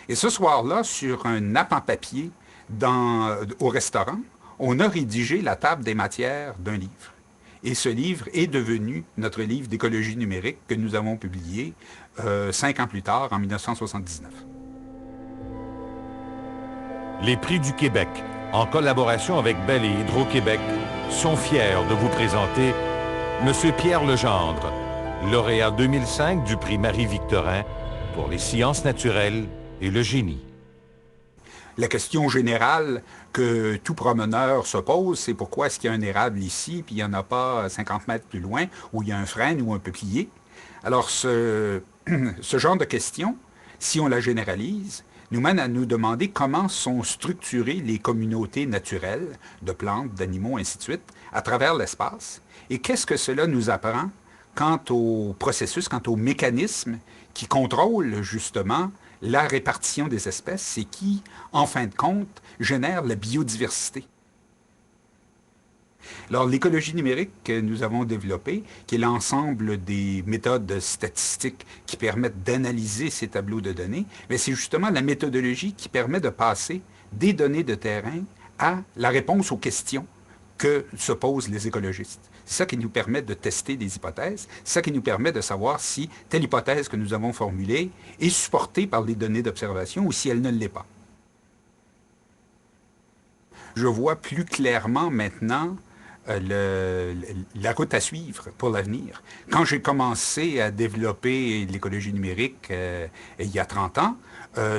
Et ce soir-là, sur un nappe en papier au restaurant, on a rédigé la table des matières d'un livre. Et ce livre est devenu notre livre d'écologie numérique que nous avons publié 5 ans plus tard, en 1979. Les Prix du Québec, en collaboration avec Bell et Hydro-Québec, sont fiers de vous présenter M. Pierre Legendre, lauréat 2005 du prix Marie-Victorin pour les sciences naturelles et le génie. La question générale que tout promeneur se pose, c'est pourquoi est-ce qu'il y a un érable ici, puis il n'y en a pas 50 mètres plus loin, où il y a un frêne ou un peuplier. Alors, ce genre de question, si on la généralise, nous mène à nous demander comment sont structurées les communautés naturelles de plantes, d'animaux, ainsi de suite, à travers l'espace, et qu'est-ce que cela nous apprend quant au processus, quant aux mécanismes qui contrôlent justement la répartition des espèces et qui, en fin de compte, génèrent la biodiversité. Alors, l'écologie numérique que nous avons développée, qui est l'ensemble des méthodes statistiques qui permettent d'analyser ces tableaux de données, mais c'est justement la méthodologie qui permet de passer des données de terrain à la réponse aux questions que se posent les écologistes. C'est ça qui nous permet de tester des hypothèses, c'est ça qui nous permet de savoir si telle hypothèse que nous avons formulée est supportée par les données d'observation ou si elle ne l'est pas. Je vois plus clairement maintenant la route à suivre pour l'avenir. Quand j'ai commencé à développer l'écologie numérique il y a 30 ans,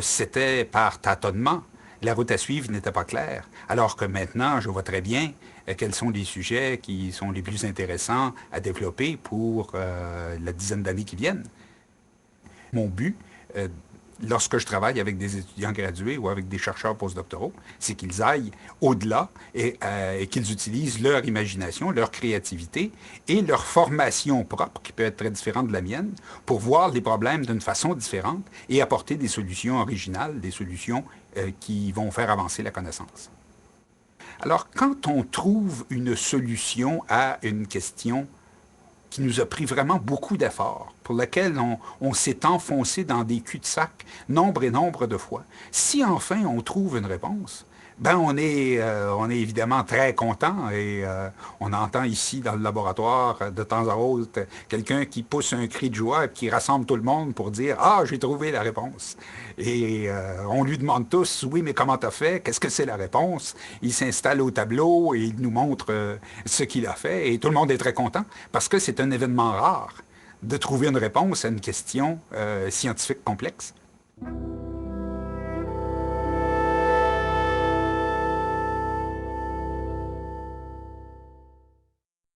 c'était par tâtonnement. La route à suivre n'était pas claire. Alors que maintenant, je vois très bien quels sont les sujets qui sont les plus intéressants à développer pour la dizaine d'années qui viennent. Mon but, lorsque je travaille avec des étudiants gradués ou avec des chercheurs postdoctoraux, c'est qu'ils aillent au-delà et qu'ils utilisent leur imagination, leur créativité et leur formation propre, qui peut être très différente de la mienne, pour voir les problèmes d'une façon différente et apporter des solutions originales, des solutions qui vont faire avancer la connaissance. Alors, quand on trouve une solution à une question qui nous a pris vraiment beaucoup d'efforts, pour laquelle on s'est enfoncé dans des cul-de-sac nombre et nombre de fois. Si enfin on trouve une réponse, ben on est évidemment très content et on entend ici dans le laboratoire de temps à autre quelqu'un qui pousse un cri de joie et qui rassemble tout le monde pour dire « Ah, j'ai trouvé la réponse ». Et on lui demande tous « Oui, mais comment t'as fait? Qu'est-ce que c'est la réponse? » Il s'installe au tableau et il nous montre ce qu'il a fait et tout le monde est très content parce que c'est un événement rare de trouver une réponse à une question scientifique complexe.